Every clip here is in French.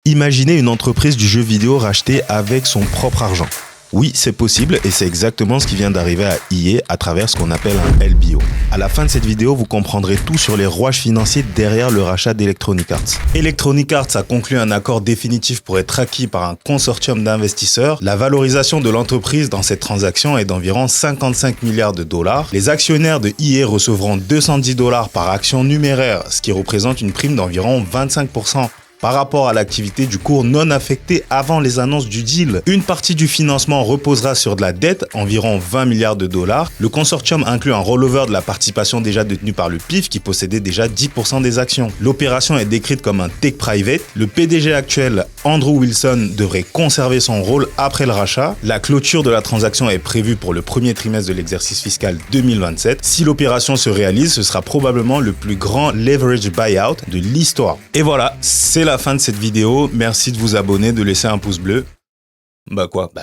Imaginez une entreprise du jeu vidéo rachetée avec son propre argent. Oui, c'est possible et c'est exactement ce qui vient d'arriver à EA à travers ce qu'on appelle un LBO. À la fin de cette vidéo, vous comprendrez tout sur les rouages financiers derrière le rachat d'Electronic Arts. Electronic Arts a conclu un accord définitif pour être acquis par un consortium d'investisseurs. La valorisation de l'entreprise dans cette transaction est d'environ 55 milliards de dollars. Les actionnaires de EA recevront 210 $ par action numéraire, ce qui représente une prime d'environ 25%. Par rapport à l'activité du cours non affecté avant les annonces du deal. Une partie du financement reposera sur de la dette, environ 20 milliards de dollars. Le consortium inclut un rollover de la participation déjà détenue par le PIF qui possédait déjà 10% des actions. L'opération est décrite comme un take private. Le PDG actuel, Andrew Wilson, devrait conserver son rôle après le rachat. La clôture de la transaction est prévue pour le premier trimestre de l'exercice fiscal 2027. Si l'opération se réalise, ce sera probablement le plus grand leverage buyout de l'histoire. Et voilà, c'est la fin de cette vidéo. Merci de vous abonner, de laisser un pouce bleu.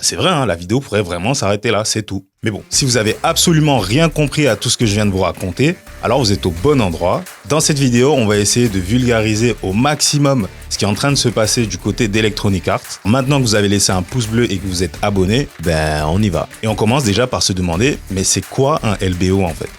C'est vrai, hein, la vidéo pourrait vraiment s'arrêter là, c'est tout. Mais bon, si vous avez absolument rien compris à tout ce que je viens de vous raconter, alors vous êtes au bon endroit. Dans cette vidéo, on va essayer de vulgariser au maximum ce qui est en train de se passer du côté d'Electronic Arts. Maintenant que vous avez laissé un pouce bleu et que vous êtes abonné, on y va. Et on commence déjà par se demander, mais c'est quoi un LBO en fait ?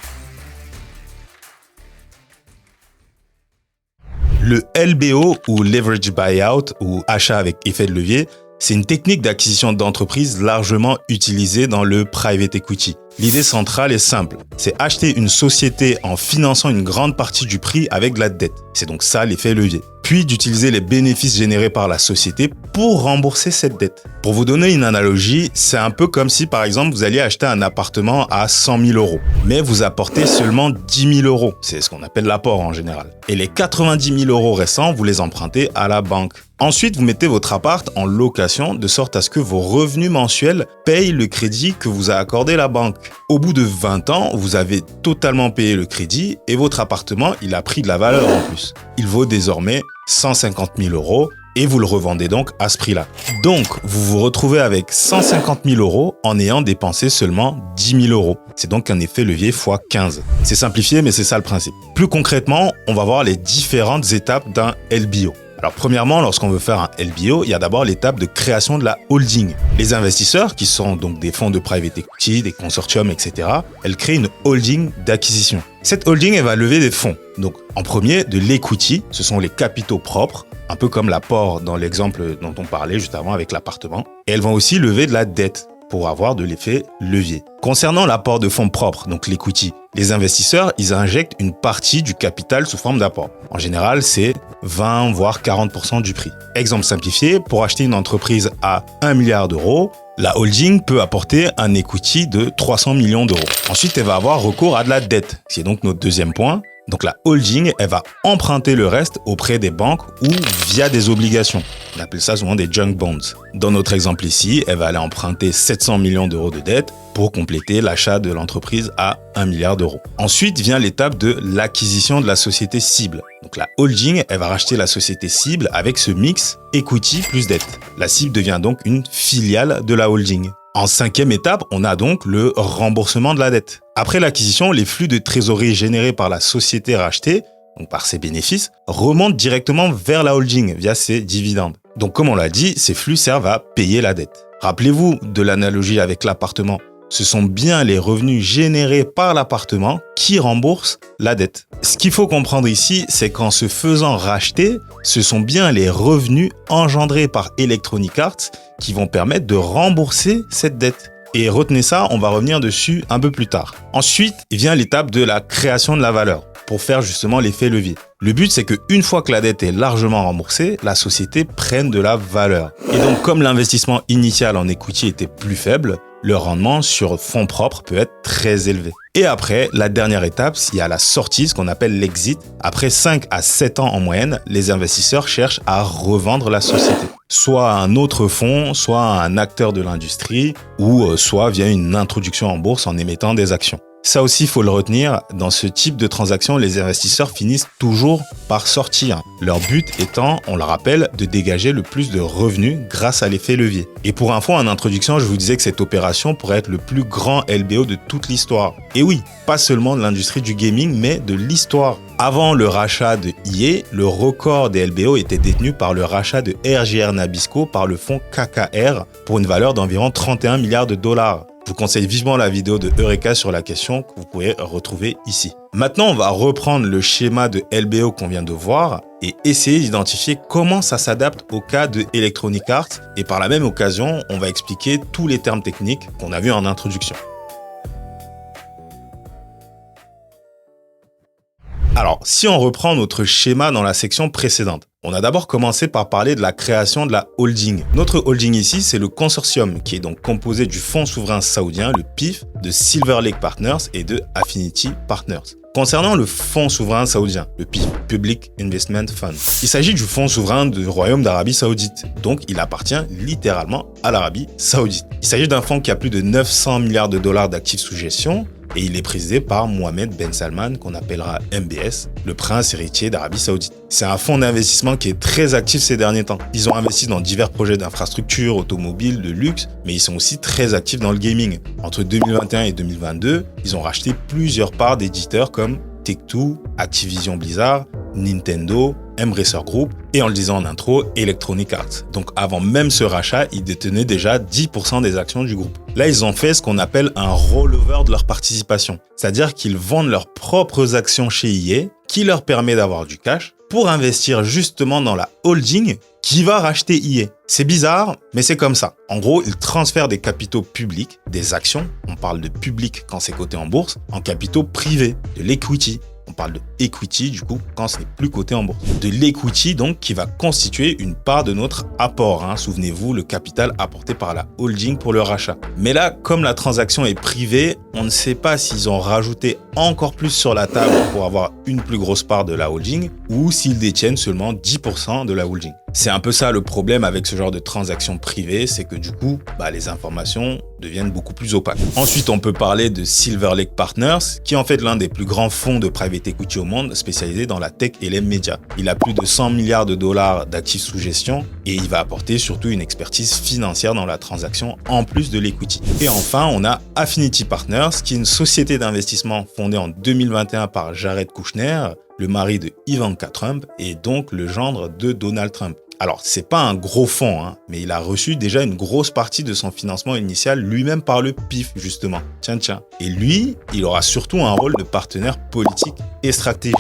Le LBO ou Leverage Buyout ou achat avec effet de levier, c'est une technique d'acquisition d'entreprise largement utilisée dans le private equity. L'idée centrale est simple, c'est acheter une société en finançant une grande partie du prix avec de la dette. C'est donc ça l'effet levier. Puis d'utiliser les bénéfices générés par la société pour rembourser cette dette. Pour vous donner une analogie, c'est un peu comme si par exemple vous alliez acheter un appartement à 100 000 €, mais vous apportez seulement 10 000 €. C'est ce qu'on appelle l'apport en général. Et les 90 000 € restants, vous les empruntez à la banque. Ensuite, vous mettez votre appart en location de sorte à ce que vos revenus mensuels payent le crédit que vous a accordé la banque. Au bout de 20 ans, vous avez totalement payé le crédit et votre appartement, il a pris de la valeur en plus. Il vaut désormais 150 000 € et vous le revendez donc à ce prix-là. Donc, vous vous retrouvez avec 150 000 € en ayant dépensé seulement 10 000 €. C'est donc un effet levier x 15. C'est simplifié, mais c'est ça le principe. Plus concrètement, on va voir les différentes étapes d'un LBO. Alors premièrement, lorsqu'on veut faire un LBO, il y a d'abord l'étape de création de la holding. Les investisseurs, qui sont donc des fonds de private equity, des consortiums, etc., elles créent une holding d'acquisition. Cette holding, elle va lever des fonds. Donc en premier, de l'equity, ce sont les capitaux propres, un peu comme l'apport dans l'exemple dont on parlait juste avant avec l'appartement. Et elles vont aussi lever de la dette pour avoir de l'effet levier. Concernant l'apport de fonds propres, donc l'equity, les investisseurs, ils injectent une partie du capital sous forme d'apport. En général, c'est 20 voire 40% du prix. Exemple simplifié, pour acheter une entreprise à 1 milliard d'euros, la holding peut apporter un equity de 300 millions d'euros. Ensuite, elle va avoir recours à de la dette, qui est donc notre deuxième point. Donc la holding, elle va emprunter le reste auprès des banques ou via des obligations. On appelle ça souvent des junk bonds. Dans notre exemple ici, elle va aller emprunter 700 millions d'euros de dette pour compléter l'achat de l'entreprise à 1 milliard d'euros. Ensuite vient l'étape de l'acquisition de la société cible. Donc la holding, elle va racheter la société cible avec ce mix equity plus dette. La cible devient donc une filiale de la holding. En cinquième étape, on a donc le remboursement de la dette. Après l'acquisition, les flux de trésorerie générés par la société rachetée, donc par ses bénéfices, remontent directement vers la holding via ses dividendes. Donc comme on l'a dit, ces flux servent à payer la dette. Rappelez-vous de l'analogie avec l'appartement. Ce sont bien les revenus générés par l'appartement qui remboursent la dette. Ce qu'il faut comprendre ici, c'est qu'en se faisant racheter, ce sont bien les revenus engendrés par Electronic Arts qui vont permettre de rembourser cette dette. Et retenez ça, on va revenir dessus un peu plus tard. Ensuite, vient l'étape de la création de la valeur pour faire justement l'effet levier. Le but, c'est qu'une fois que la dette est largement remboursée, la société prenne de la valeur. Et donc, comme l'investissement initial en equity était plus faible, le rendement sur fonds propres peut être très élevé. Et après, la dernière étape, il y a la sortie, ce qu'on appelle l'exit. Après 5 à 7 ans en moyenne, les investisseurs cherchent à revendre la société. Soit à un autre fonds, soit à un acteur de l'industrie, ou soit via une introduction en bourse en émettant des actions. Ça aussi, il faut le retenir, dans ce type de transaction, les investisseurs finissent toujours par sortir. Leur but étant, on le rappelle, de dégager le plus de revenus grâce à l'effet levier. Et pour info, en introduction, je vous disais que cette opération pourrait être le plus grand LBO de toute l'histoire. Et oui, pas seulement de l'industrie du gaming, mais de l'histoire. Avant le rachat de EA, le record des LBO était détenu par le rachat de RJR Nabisco par le fonds KKR pour une valeur d'environ 31 milliards de dollars. Je vous conseille vivement la vidéo de Eureka sur la question que vous pouvez retrouver ici. Maintenant, on va reprendre le schéma de LBO qu'on vient de voir et essayer d'identifier comment ça s'adapte au cas de Electronic Arts. Et par la même occasion, on va expliquer tous les termes techniques qu'on a vus en introduction. Alors, si on reprend notre schéma dans la section précédente, on a d'abord commencé par parler de la création de la holding. Notre holding ici, c'est le consortium qui est donc composé du fonds souverain saoudien, le PIF, de Silver Lake Partners et de Affinity Partners. Concernant le fonds souverain saoudien, le PIF, Public Investment Fund, il s'agit du fonds souverain du Royaume d'Arabie Saoudite, donc il appartient littéralement à l'Arabie Saoudite. Il s'agit d'un fonds qui a plus de 900 milliards de dollars d'actifs sous gestion, et il est présidé par Mohammed Ben Salman, qu'on appellera MBS, le prince héritier d'Arabie Saoudite. C'est un fonds d'investissement qui est très actif ces derniers temps. Ils ont investi dans divers projets d'infrastructures, automobiles, de luxe, mais ils sont aussi très actifs dans le gaming. Entre 2021 et 2022, ils ont racheté plusieurs parts d'éditeurs comme Take-Two, Activision Blizzard, Nintendo, Embracer Group et en le disant en intro, Electronic Arts. Donc avant même ce rachat, ils détenaient déjà 10% des actions du groupe. Là, ils ont fait ce qu'on appelle un rollover de leur participation. C'est-à-dire qu'ils vendent leurs propres actions chez EA qui leur permet d'avoir du cash pour investir justement dans la holding qui va racheter EA. C'est bizarre, mais c'est comme ça. En gros, ils transfèrent des capitaux publics, des actions, on parle de public quand c'est coté en bourse, en capitaux privés, de l'equity. On parle de equity, du coup, quand ce n'est plus coté en bourse. De l'equity, donc, qui va constituer une part de notre apport. Souvenez-vous, le capital apporté par la holding pour le rachat. Mais là, comme la transaction est privée, on ne sait pas s'ils ont rajouté encore plus sur la table pour avoir une plus grosse part de la holding ou s'ils détiennent seulement 10% de la holding. C'est un peu ça le problème avec ce genre de transaction privée, c'est que du coup, les informations deviennent beaucoup plus opaques. Ensuite, on peut parler de Silver Lake Partners, qui est en fait l'un des plus grands fonds de private equity au monde, spécialisé dans la tech et les médias. Il a plus de 100 milliards de dollars d'actifs sous gestion et il va apporter surtout une expertise financière dans la transaction en plus de l'equity. Et enfin, on a Affinity Partners, qui est une société d'investissement fondée en 2021 par Jared Kushner, le mari de Ivanka Trump et donc le gendre de Donald Trump. Alors, c'est pas un gros fonds, mais il a reçu déjà une grosse partie de son financement initial lui-même par le PIF, justement. Tiens. Et lui, il aura surtout un rôle de partenaire politique et stratégique.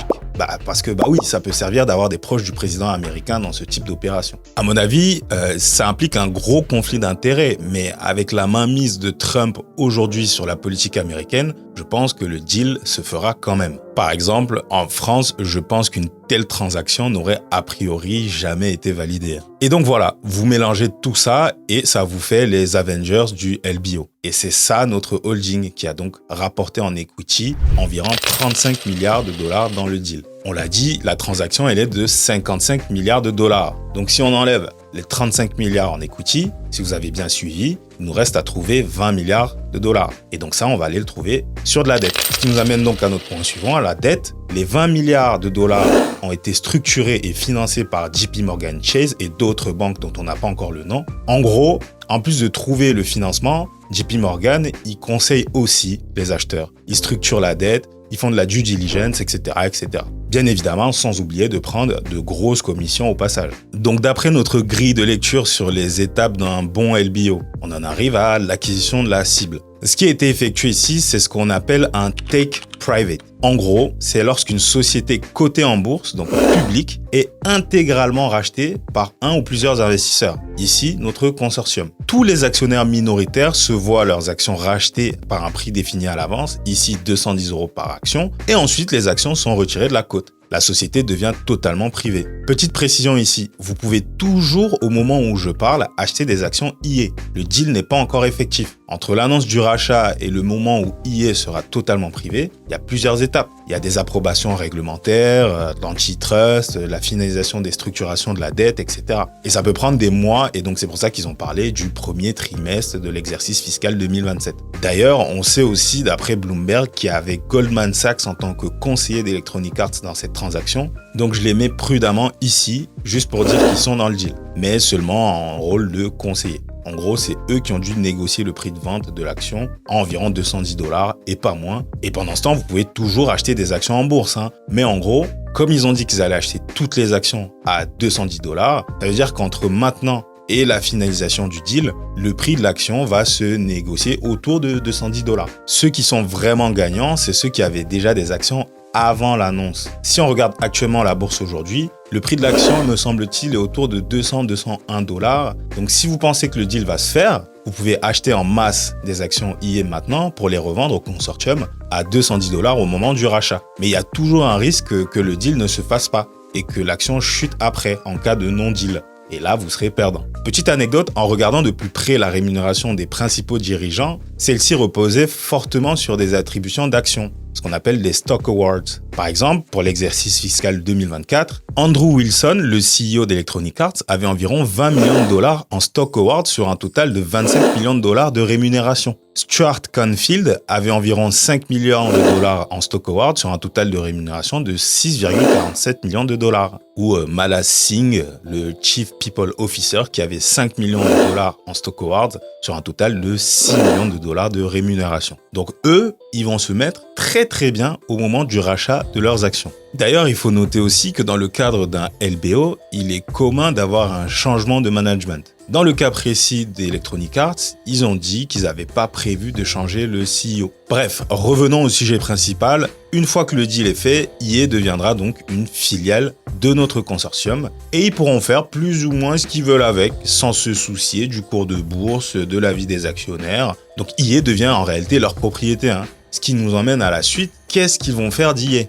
Parce que oui, ça peut servir d'avoir des proches du président américain dans ce type d'opération. À mon avis, ça implique un gros conflit d'intérêts, mais avec la mainmise de Trump aujourd'hui sur la politique américaine, je pense que le deal se fera quand même. Par exemple, en France, je pense qu'une telle transaction n'aurait a priori jamais été validée. Et donc voilà, vous mélangez tout ça et ça vous fait les Avengers du LBO. Et c'est ça notre holding qui a donc rapporté en equity environ 35 milliards de dollars dans le deal. On l'a dit, la transaction elle est de 55 milliards de dollars. Donc si on enlève les 35 milliards en equity, si vous avez bien suivi, il nous reste à trouver 20 milliards de dollars. Et donc ça, on va aller le trouver sur de la dette. Ce qui nous amène donc à notre point suivant, à la dette. Les 20 milliards de dollars ont été structurés et financés par JP Morgan Chase et d'autres banques dont on n'a pas encore le nom. En gros, en plus de trouver le financement, JP Morgan, il conseille aussi les acheteurs. Ils structurent la dette, ils font de la due diligence, etc., etc. Bien évidemment, sans oublier de prendre de grosses commissions au passage. Donc, d'après notre grille de lecture sur les étapes d'un bon LBO, on en arrive à l'acquisition de la cible. Ce qui a été effectué ici, c'est ce qu'on appelle un take private. En gros, c'est lorsqu'une société cotée en bourse, donc publique, est intégralement rachetée par un ou plusieurs investisseurs. Ici, notre consortium. Tous les actionnaires minoritaires se voient leurs actions rachetées par un prix défini à l'avance, ici 210 € par action, et ensuite les actions sont retirées de la cote. La société devient totalement privée. Petite précision ici, vous pouvez toujours, au moment où je parle, acheter des actions EA. Le deal n'est pas encore effectif. Entre l'annonce du rachat et le moment où EA sera totalement privé, il y a plusieurs étapes. Il y a des approbations réglementaires, l'antitrust, la finalisation des structurations de la dette, etc. Et ça peut prendre des mois, et donc c'est pour ça qu'ils ont parlé du premier trimestre de l'exercice fiscal 2027. D'ailleurs, on sait aussi, d'après Bloomberg, qu'il y avait Goldman Sachs en tant que conseiller d'Electronic Arts dans cette transaction. Donc je les mets prudemment ici, juste pour dire qu'ils sont dans le deal, mais seulement en rôle de conseiller. En gros, c'est eux qui ont dû négocier le prix de vente de l'action à environ 210 $ et pas moins. Et pendant ce temps, vous pouvez toujours acheter des actions en bourse. Mais en gros, Comme ils ont dit qu'ils allaient acheter toutes les actions à 210 $, ça veut dire qu'entre maintenant et la finalisation du deal, le prix de l'action va se négocier autour de 210 $. Ceux qui sont vraiment gagnants, c'est ceux qui avaient déjà des actions avant l'annonce. Si on regarde actuellement la bourse aujourd'hui, le prix de l'action, me semble-t-il, est autour de 201 $. Donc si vous pensez que le deal va se faire, vous pouvez acheter en masse des actions EA maintenant pour les revendre au consortium à 210 $ au moment du rachat. Mais il y a toujours un risque que le deal ne se fasse pas et que l'action chute après en cas de non-deal. Et là, vous serez perdant. Petite anecdote, en regardant de plus près la rémunération des principaux dirigeants, celle-ci reposait fortement sur des attributions d'actions, ce qu'on appelle des Stock Awards. Par exemple, pour l'exercice fiscal 2024, Andrew Wilson, le CEO d'Electronic Arts, avait environ 20 millions de $ en Stock Awards sur un total de 27 millions de $ de rémunération. Stuart Canfield avait environ 5 millions de $ en Stock Awards sur un total de rémunération de 6,47 millions de $. Ou Malas Singh, le Chief People Officer, qui avait 5 millions de $ en Stock Awards sur un total de 6 millions de $ de rémunération. Donc eux, ils vont se mettre très bien au moment du rachat de leurs actions. D'ailleurs, il faut noter aussi que dans le cadre d'un LBO, il est commun d'avoir un changement de management. Dans le cas précis d'Electronic Arts, ils ont dit qu'ils n'avaient pas prévu de changer le CEO. Bref, revenons au sujet principal. Une fois que le deal est fait, EA deviendra donc une filiale de notre consortium et ils pourront faire plus ou moins ce qu'ils veulent avec, sans se soucier du cours de bourse, de l'avis des actionnaires. Donc EA devient en réalité leur propriété. Ce qui nous emmène à la suite, qu'est-ce qu'ils vont faire d'EA ?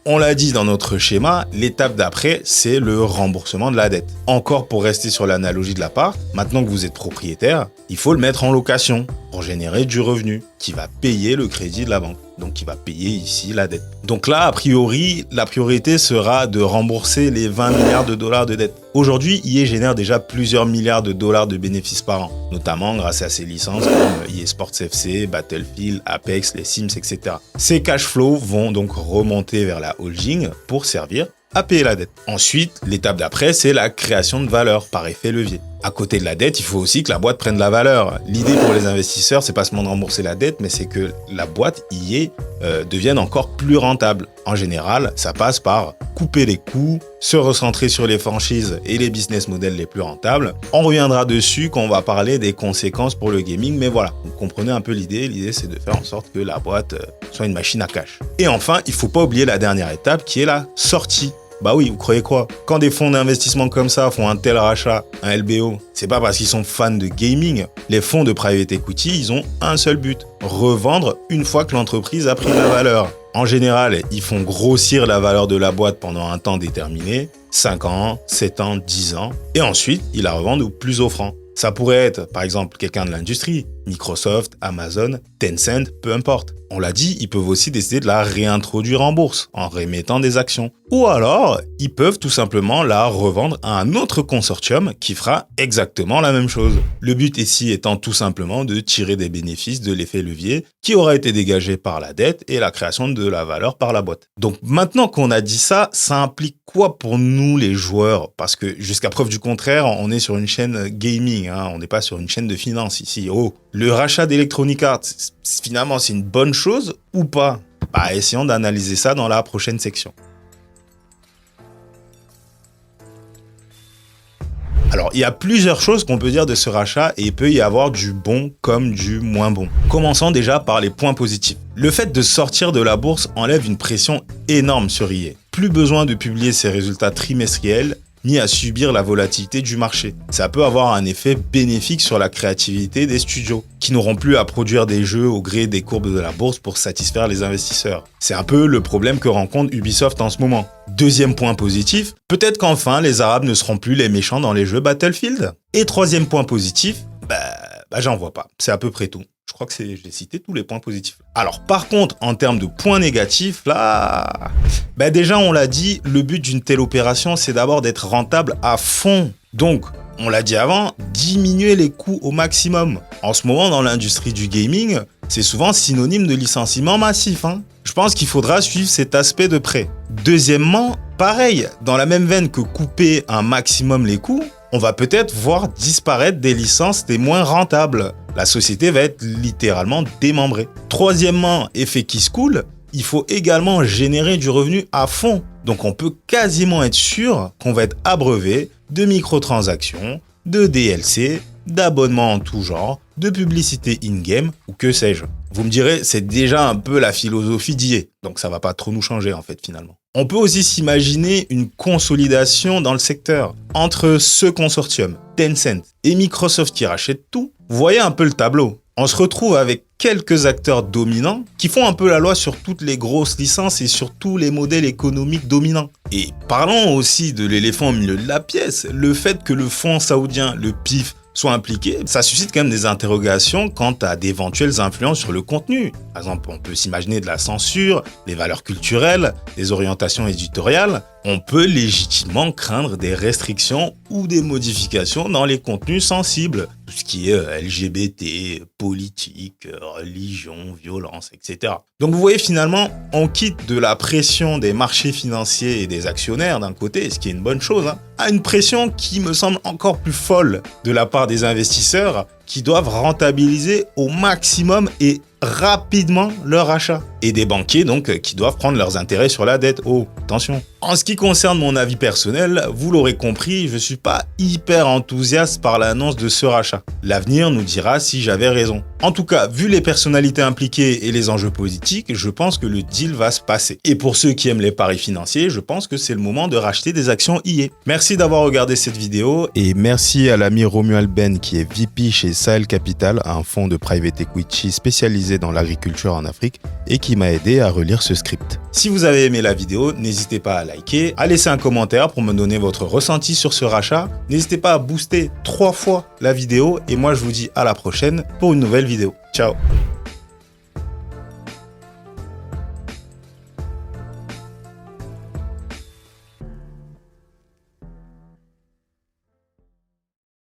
On l'a dit dans notre schéma, l'étape d'après, c'est le remboursement de la dette. Encore pour rester sur l'analogie de l'appart, maintenant que vous êtes propriétaire, il faut le mettre en location pour générer du revenu qui va payer le crédit de la banque. Donc qui va payer ici la dette. Donc là, a priori, la priorité sera de rembourser les 20 milliards de dollars de dette. Aujourd'hui, EA génère déjà plusieurs milliards de dollars de bénéfices par an, notamment grâce à ses licences comme EA Sports FC, Battlefield, Apex, les Sims, etc. Ces cash flows vont donc remonter vers la holding pour servir à payer la dette. Ensuite, l'étape d'après, c'est la création de valeur par effet levier. À côté de la dette, il faut aussi que la boîte prenne de la valeur. L'idée pour les investisseurs, c'est pas seulement de rembourser la dette, mais c'est que la boîte EA devienne encore plus rentable. En général, ça passe par couper les coûts, se recentrer sur les franchises et les business models les plus rentables. On reviendra dessus quand on va parler des conséquences pour le gaming, mais voilà, vous comprenez un peu l'idée. L'idée, c'est de faire en sorte que la boîte soit une machine à cash. Et enfin, il faut pas oublier la dernière étape qui est la sortie. Bah oui, vous croyez quoi ? Quand des fonds d'investissement comme ça font un tel rachat, un LBO, c'est pas parce qu'ils sont fans de gaming. Les fonds de private equity, ils ont un seul but, revendre une fois que l'entreprise a pris de la valeur. En général, ils font grossir la valeur de la boîte pendant un temps déterminé, 5 ans, 7 ans, 10 ans, et ensuite, ils la revendent au plus offrant. Ça pourrait être, par exemple, quelqu'un de l'industrie, Microsoft, Amazon, Tencent, peu importe. On l'a dit, ils peuvent aussi décider de la réintroduire en bourse en réémettant des actions. Ou alors, ils peuvent tout simplement la revendre à un autre consortium qui fera exactement la même chose. Le but ici étant tout simplement de tirer des bénéfices de l'effet levier qui aura été dégagé par la dette et la création de la valeur par la boîte. Donc maintenant qu'on a dit ça, ça implique quoi pour nous les joueurs ? Parce que jusqu'à preuve du contraire, on est sur une chaîne gaming, on n'est pas sur une chaîne de finance ici. Le rachat d'Electronic Arts, finalement, c'est une bonne chose ou pas ? Essayons d'analyser ça dans la prochaine section. Alors, il y a plusieurs choses qu'on peut dire de ce rachat et il peut y avoir du bon comme du moins bon. Commençons déjà par les points positifs. Le fait de sortir de la bourse enlève une pression énorme sur EA. Plus besoin de publier ses résultats trimestriels, ni à subir la volatilité du marché. Ça peut avoir un effet bénéfique sur la créativité des studios, qui n'auront plus à produire des jeux au gré des courbes de la bourse pour satisfaire les investisseurs. C'est un peu le problème que rencontre Ubisoft en ce moment. Deuxième point positif, peut-être qu'enfin les Arabes ne seront plus les méchants dans les jeux Battlefield. Et troisième point positif, j'en vois pas. C'est à peu près tout. Je crois que j'ai cité tous les points positifs. Alors par contre, en termes de points négatifs, là... déjà on l'a dit, le but d'une telle opération, c'est d'abord d'être rentable à fond. Donc, on l'a dit avant, diminuer les coûts au maximum. En ce moment, dans l'industrie du gaming, c'est souvent synonyme de licenciement massif. Je pense qu'il faudra suivre cet aspect de près. Deuxièmement, pareil, dans la même veine que couper un maximum les coûts, on va peut-être voir disparaître des licences des moins rentables. La société va être littéralement démembrée. Troisièmement, effet qui se coule, il faut également générer du revenu à fond. Donc on peut quasiment être sûr qu'on va être abreuvé de microtransactions, de DLC, d'abonnements en tout genre, de publicité in-game ou que sais-je. Vous me direz, c'est déjà un peu la philosophie d'IA, donc ça va pas trop nous changer en fait finalement. On peut aussi s'imaginer une consolidation dans le secteur entre ce consortium, Tencent et Microsoft qui rachètent tout. Vous voyez un peu le tableau. On se retrouve avec quelques acteurs dominants qui font un peu la loi sur toutes les grosses licences et sur tous les modèles économiques dominants. Et parlons aussi de l'éléphant au milieu de la pièce, le fait que le fonds saoudien, le PIF, soit impliqué, ça suscite quand même des interrogations quant à d'éventuelles influences sur le contenu. Par exemple, on peut s'imaginer de la censure, des valeurs culturelles, des orientations éditoriales. On peut légitimement craindre des restrictions ou des modifications dans les contenus sensibles. Tout ce qui est LGBT, politique, religion, violence, etc. Donc vous voyez finalement, on quitte de la pression des marchés financiers et des actionnaires d'un côté, ce qui est une bonne chose, à une pression qui me semble encore plus folle de la part des investisseurs qui doivent rentabiliser au maximum et rapidement leur achat. Et des banquiers donc qui doivent prendre leurs intérêts sur la dette. Oh, attention. En ce qui concerne mon avis personnel, vous l'aurez compris, je ne suis pas hyper enthousiaste par l'annonce de ce rachat. L'avenir nous dira si j'avais raison. En tout cas, vu les personnalités impliquées et les enjeux politiques, je pense que le deal va se passer. Et pour ceux qui aiment les paris financiers, je pense que c'est le moment de racheter des actions IA. Merci d'avoir regardé cette vidéo et merci à l'ami Romuald Ben qui est VP chez Sahel Capital, un fonds de private equity spécialisé dans l'agriculture en Afrique et qui m'a aidé à relire ce script. Si vous avez aimé la vidéo, n'hésitez pas à liker, à laisser un commentaire pour me donner votre ressenti sur ce rachat. N'hésitez pas à booster 3 fois la vidéo et moi je vous dis à la prochaine pour une nouvelle vidéo. Ciao!